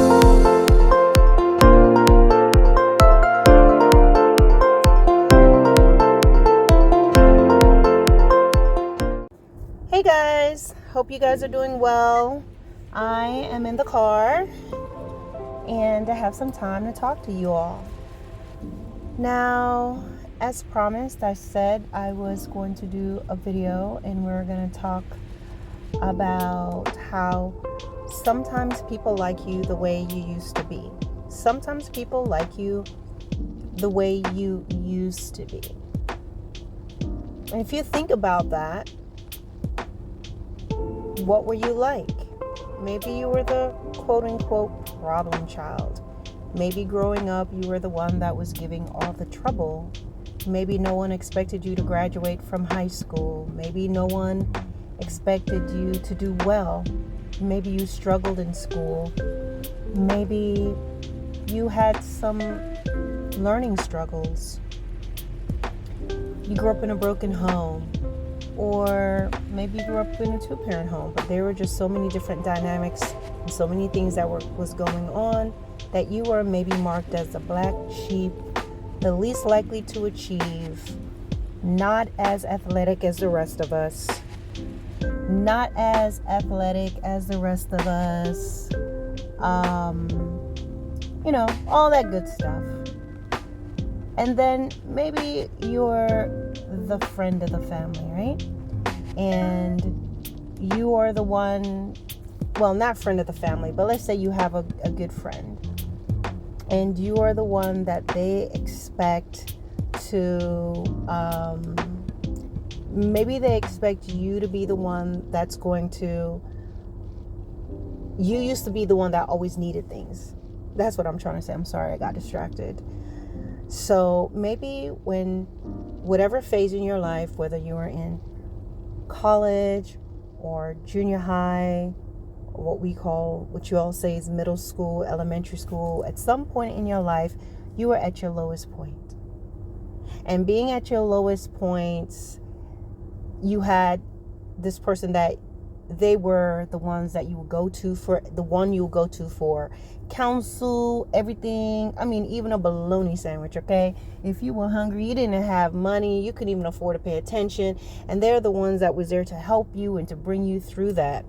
Hey guys, hope you guys are doing well. I am in the car and I have some time to talk to you all. Now, as promised, I said I was going to do a video and we're going to talk about how sometimes people like you the way you used to be. Sometimes people like you the way you used to be. And if you think about that, what were you like? Maybe you were the quote-unquote problem child. Maybe growing up you were the one that was giving all the trouble. Maybe no one expected you to graduate from high school. Maybe no one expected you to do well. Maybe you struggled in school. Maybe you had some learning struggles. You grew up in a broken home. Or maybe you grew up in a two-parent home, but there were just so many different dynamics and so many things that was going on that you were maybe marked as the black sheep, the least likely to achieve, not as athletic as the rest of us, all that good stuff. And then maybe you're the friend of the family, right? And you are the one, well, not friend of the family, but let's say you have a good friend. And you are the one that they expect to, maybe they expect you to be the one that's going to, you used to be the one that always needed things. That's what I'm trying to say. I'm sorry, I got distracted. So maybe when whatever phase in your life, whether you are in college or junior high, or what you all say is middle school, elementary school, at some point in your life, you were at your lowest point. And being at your lowest points, you had this person that they were the ones that you would go to for counsel, everything. I mean, even a bologna sandwich, okay? If you were hungry, you didn't have money, you couldn't even afford to pay attention. And they're the ones that was there to help you and to bring you through that.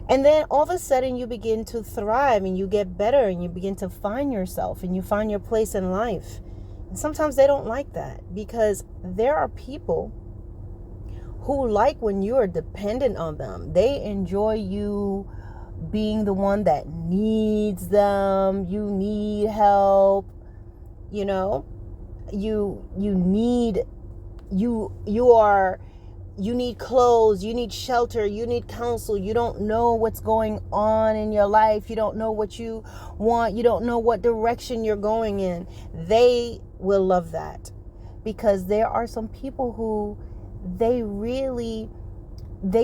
And then all of a sudden you begin to thrive and you get better and you begin to find yourself and you find your place in life. And sometimes they don't like that because there are people who like when you are dependent on them. They enjoy you being the one that needs them. You need help. You need clothes, you need shelter, you need counsel. You don't know what's going on in your life. You don't know what you want. You don't know what direction you're going in. They will love that because there are some people who they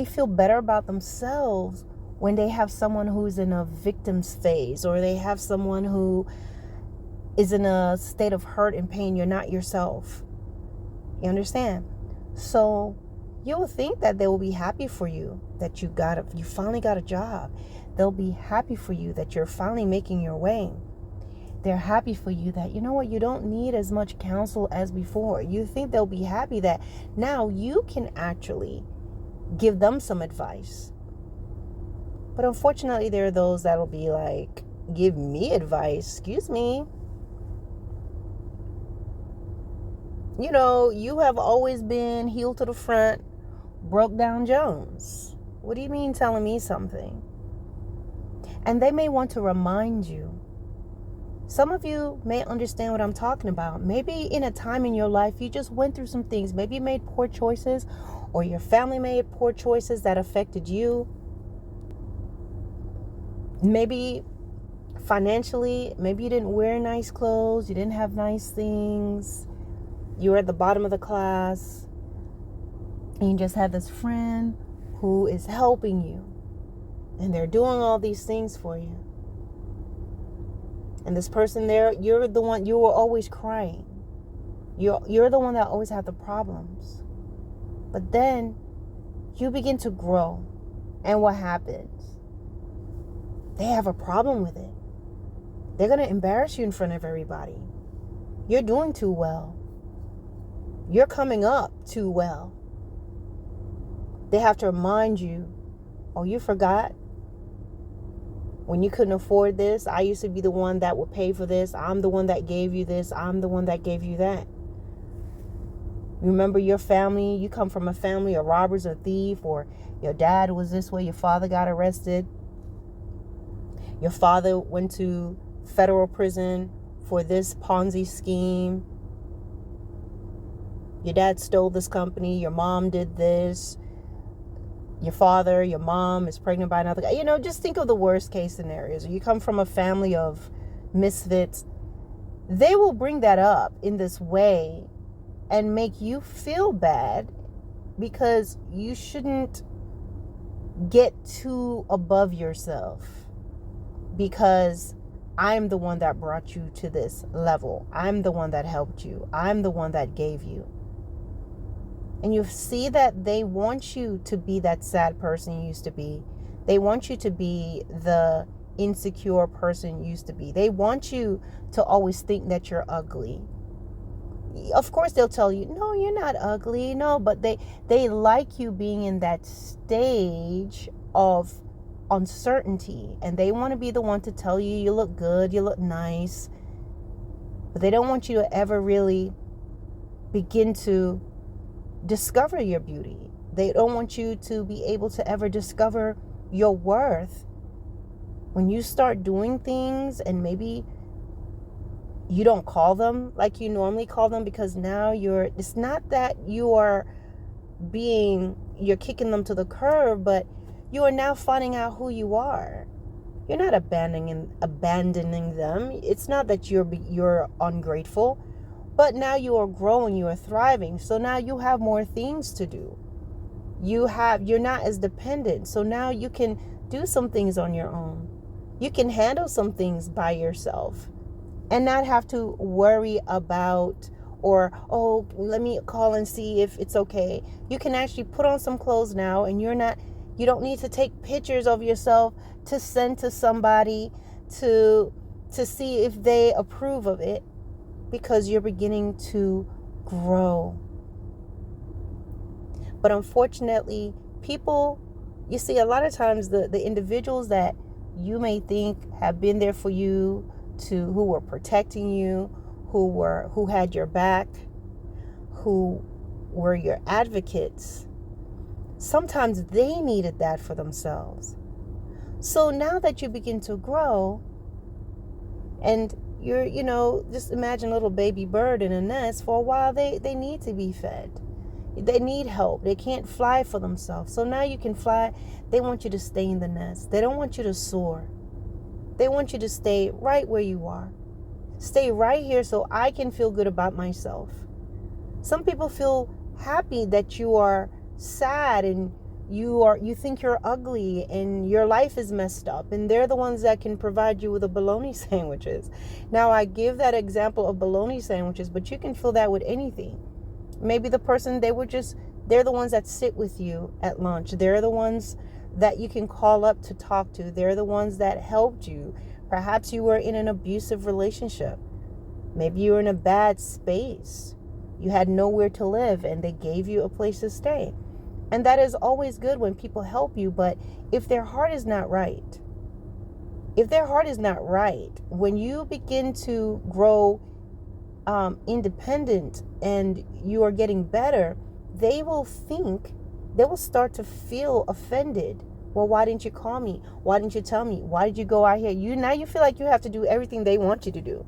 feel better about themselves when they have someone who's in a victim's phase, or they have someone who is in a state of hurt and pain. You're not yourself. You understand? So you will think that they will be happy for you that you finally got a job. They'll be happy for you that you're finally making your way. They're happy for you that, you know what, you don't need as much counsel as before. You think they'll be happy that now you can actually give them some advice. But unfortunately, there are those that'll be like, give me advice? Excuse me. You have always been heel to the front, broke down Jones. What do you mean telling me something? And they may want to remind you. Some of you may understand what I'm talking about. Maybe in a time in your life, you just went through some things. Maybe you made poor choices, or your family made poor choices that affected you. Maybe financially, maybe you didn't wear nice clothes. You didn't have nice things. You were at the bottom of the class. And you just have this friend who is helping you. And they're doing all these things for you. And this person there, you're the one, you were always crying. You're the one that always had the problems. But then you begin to grow. And what happens? they have a problem with it. They're going to embarrass you in front of everybody. You're doing too well. You're coming up too well. They have to remind you, oh, you forgot? When you couldn't afford this, I used to be the one that would pay for this. I'm the one that gave you this. I'm the one that gave you that. Remember your family? You come from a family of robbers or thief, or your dad was this way. Your father got arrested. Your father went to federal prison for this Ponzi scheme. Your dad stole this company. Your mom did this. Your father, your mom is pregnant by another guy. You know, just think of the worst case scenarios. You come from a family of misfits. They will bring that up in this way and make you feel bad, because you shouldn't get too above yourself, because I'm the one that brought you to this level. I'm the one that helped you. I'm the one that gave you. And you see that they want you to be that sad person you used to be. They want you to be the insecure person you used to be. They want you to always think that you're ugly. Of course, they'll tell you, no, you're not ugly. No, but they like you being in that stage of uncertainty. And they want to be the one to tell you, you look good, you look nice. But they don't want you to ever really begin to discover your beauty. They don't want you to be able to ever discover your worth. When you start doing things and maybe you don't call them like you normally call them, because now it's not that you're kicking them to the curb, but you are now finding out who you are. You're not abandoning them. It's not that you're ungrateful, but now you are growing, you are thriving. So now you have more things to do. You're not as dependent. So now you can do some things on your own. You can handle some things by yourself and not have to worry about, or, oh, let me call and see if it's okay. You can actually put on some clothes now, and you don't need to take pictures of yourself to send to somebody to see if they approve of it, because you're beginning to grow. But unfortunately, people, you see, a lot of times the individuals that you may think have been there for you, who were protecting you, who had your back, who were your advocates, sometimes they needed that for themselves. So now that you begin to grow, and just imagine a little baby bird in a nest. For a while, they need to be fed. They need help. They can't fly for themselves. So now you can fly. They want you to stay in the nest. They don't want you to soar. They want you to stay right where you are. Stay right here so I can feel good about myself. Some people feel happy that you are sad and you think you're ugly and your life is messed up, and they're the ones that can provide you with the bologna sandwiches. Now, I give that example of bologna sandwiches, but you can feel that with anything. Maybe the person, they're the ones that sit with you at lunch. They're the ones that you can call up to talk to. They're the ones that helped you. Perhaps you were in an abusive relationship. Maybe you were in a bad space. You had nowhere to live, and they gave you a place to stay. And that is always good when people help you. But if their heart is not right, when you begin to grow independent and you are getting better, they will start to feel offended. Well, why didn't you call me? Why didn't you tell me? Why did you go out here? Now you feel like you have to do everything they want you to do.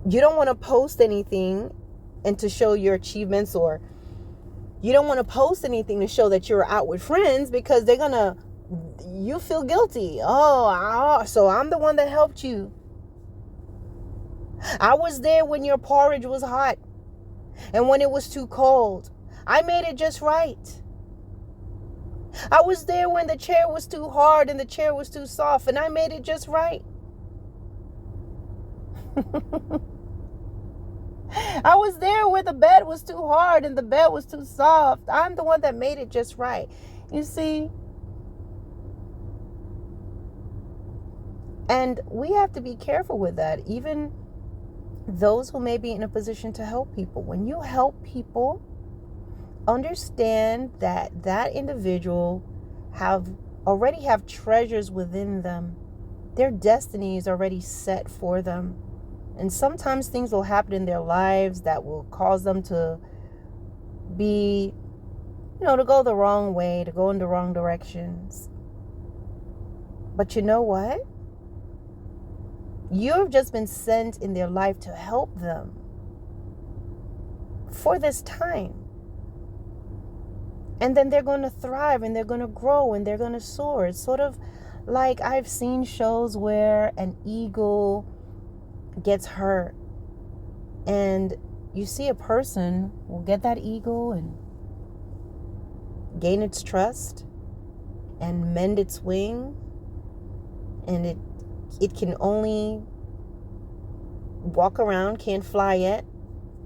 You don't want to post anything and to show your achievements, or you don't want to post anything to show that you're out with friends, because you feel guilty. So I'm the one that helped you. I was there when your porridge was hot and when it was too cold. I made it just right. I was there when the chair was too hard and the chair was too soft, and I made it just right. I was there where the bed was too hard and the bed was too soft. I'm the one that made it just right. You see, And we have to be careful with that. Even those who may be in a position to help people. When you help people, understand that that individual already have treasures within them. Their destiny is already set for them. And sometimes things will happen in their lives that will cause them to be, to go the wrong way, to go in the wrong directions. But you know what? You've just been sent in their life to help them for this time. And then they're going to thrive and they're going to grow and they're going to soar. It's sort of like I've seen shows where an eagle gets hurt. And you see a person will get that eagle and gain its trust and mend its wing. And it can only walk around, can't fly yet,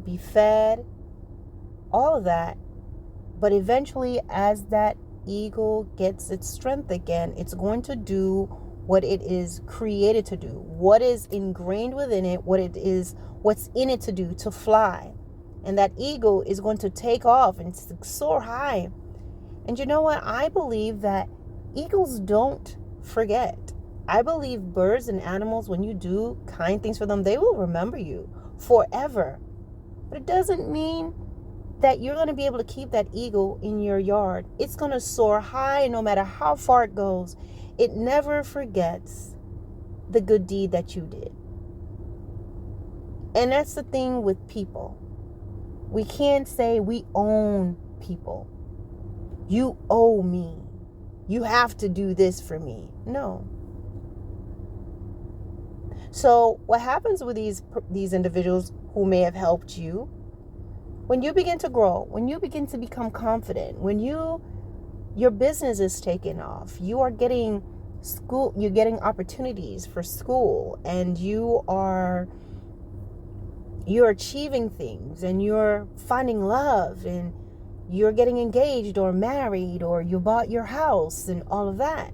be fed, all of that. But eventually, as that eagle gets its strength again, it's going to do what it is created to do, what is ingrained within it, what's in it to do, to fly. And that eagle is going to take off and soar high. And you know what? I believe that eagles don't forget. I believe birds and animals, when you do kind things for them, they will remember you forever. But it doesn't mean that you're going to be able to keep that eagle in your yard. It's going to soar high no matter how far it goes. It never forgets the good deed that you did. And that's the thing with people. We can't say we own people. You owe me. You have to do this for me. No. So what happens with these individuals who may have helped you, when you begin to grow, when you begin to become confident, when your business is taking off, you're getting opportunities for school, and you're achieving things, and you're finding love, and you're getting engaged or married, or you bought your house and all of that.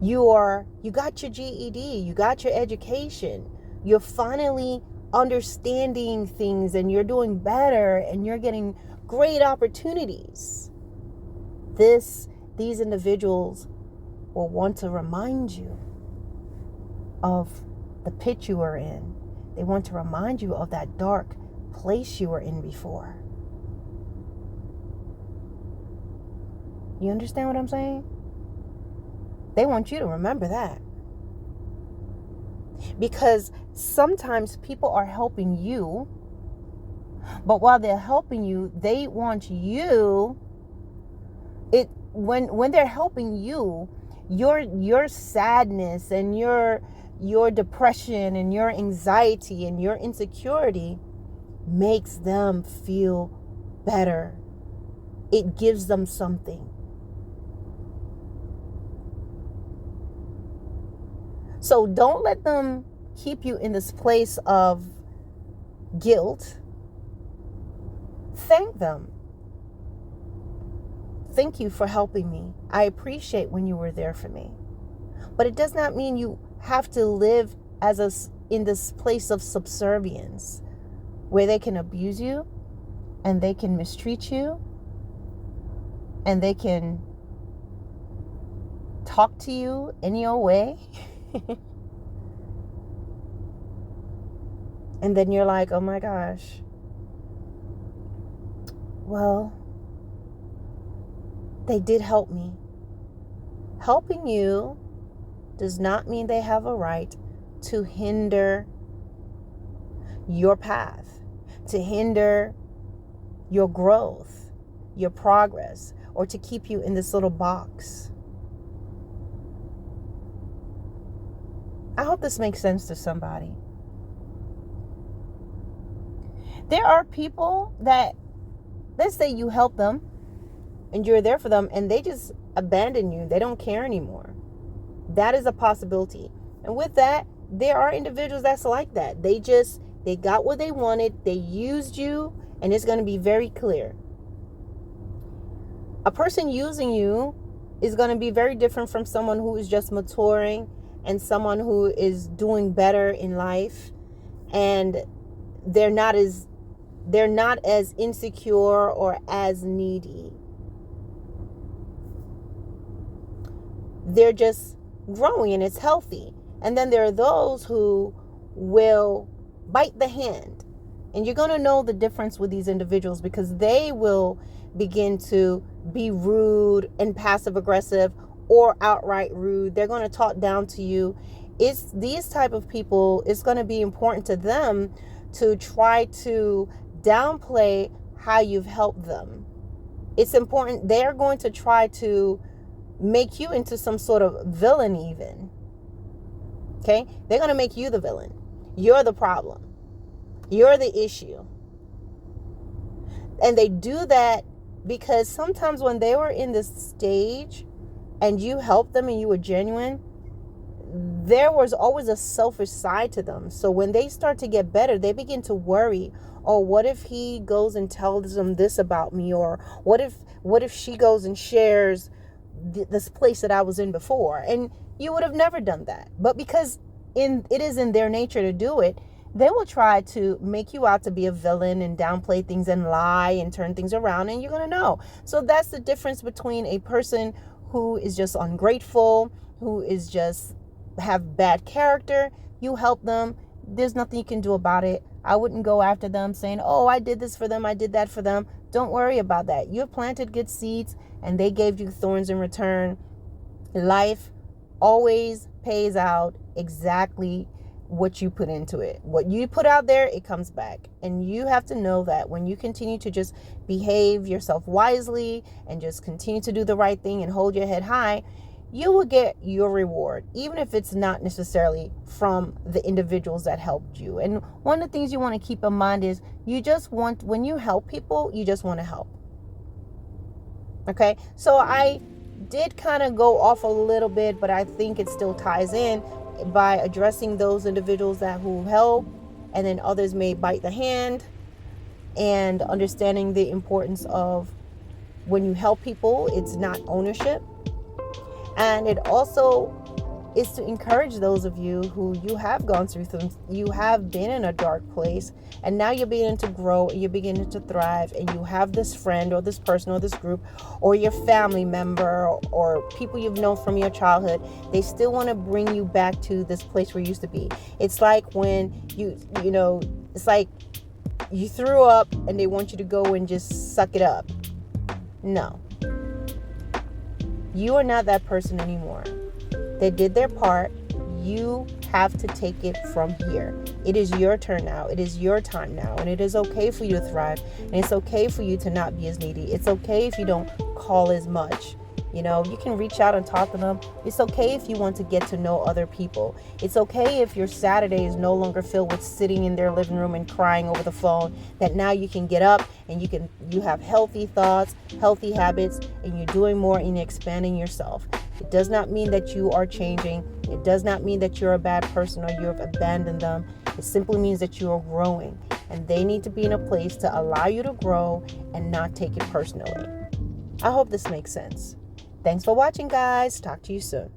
You got your GED, you got your education, you're finally understanding things, and you're doing better, and you're getting great opportunities. These individuals will want to remind you of the pit you were in. They want to remind you of that dark place you were in before. You understand what I'm saying? They want you to remember that. Because sometimes people are helping you, but while they're helping you, they want you, when they're helping you, your sadness and your depression and your anxiety and your insecurity makes them feel better. It gives them something. So don't let them keep you in this place of guilt. Thank them. Thank you for helping me. I appreciate when you were there for me. But it does not mean you have to live in this place of subservience where they can abuse you and they can mistreat you and they can talk to you any old way. And then you're like, oh my gosh. Well, they did help me. Helping you does not mean they have a right to hinder your path, to hinder your growth, your progress, or to keep you in this little box. I hope this makes sense to somebody. There are people that, let's say you help them and you're there for them and they just abandon you. They don't care anymore. That is a possibility. And with that, there are individuals that's like that. They got what they wanted. They used you, and it's going to be very clear. A person using you is going to be very different from someone who is just maturing and someone who is doing better in life, and they're not as insecure or as needy. They're just growing and it's healthy. And then there are those who will bite the hand. And you're going to know the difference with these individuals because they will begin to be rude and passive aggressive or outright rude. They're going to talk down to you. It's these type of people, it's going to be important to them to try to downplay how you've helped them. It's important. They're going to try to make you into some sort of villain even. Okay? They're going to make you the villain. You're the problem. You're the issue. And they do that because sometimes when they were in this stage and you helped them and you were genuine, there was always a selfish side to them. So when they start to get better, they begin to worry, oh, what if he goes and tells them this about me? Or what if she goes and shares this place that I was in before? And you would have never done that. But because it is in their nature to do it, they will try to make you out to be a villain and downplay things and lie and turn things around, and you're going to know. So that's the difference between a person who is just ungrateful, who is just have bad character. You help them. There's nothing you can do about it. I wouldn't go after them saying, oh, I did this for them, I did that for them. Don't worry about that. You have planted good seeds and they gave you thorns in return. Life always pays out exactly what you put into it. What you put out there, it comes back. And you have to know that when you continue to just behave yourself wisely and just continue to do the right thing and hold your head high, you will get your reward, even if it's not necessarily from the individuals that helped you. And one of the things you want to keep in mind is when you help people, you just want to help. Okay, so I did kind of go off a little bit, but I think it still ties in by addressing those individuals who help, and then others may bite the hand, and understanding the importance of when you help people, it's not ownership. And it also is to encourage those of you who you have gone through things, you have been in a dark place, and now you're beginning to grow, and you're beginning to thrive, and you have this friend or this person or this group or your family member or people you've known from your childhood. They still want to bring you back to this place where you used to be. It's like when it's like you threw up and they want you to go and just suck it up. No. You are not that person anymore. They did their part. You have to take it from here. It is your turn now. It is your time now. And it is okay for you to thrive. And it's okay for you to not be as needy. It's okay if you don't call as much. You can reach out and talk to them. It's okay if you want to get to know other people. It's okay if your Saturday is no longer filled with sitting in their living room and crying over the phone, that now you can get up and you have healthy thoughts, healthy habits, and you're doing more and you're expanding yourself. It does not mean that you are changing. It does not mean that you're a bad person or you have abandoned them. It simply means that you are growing, and they need to be in a place to allow you to grow and not take it personally. I hope this makes sense. Thanks for watching, guys. Talk to you soon.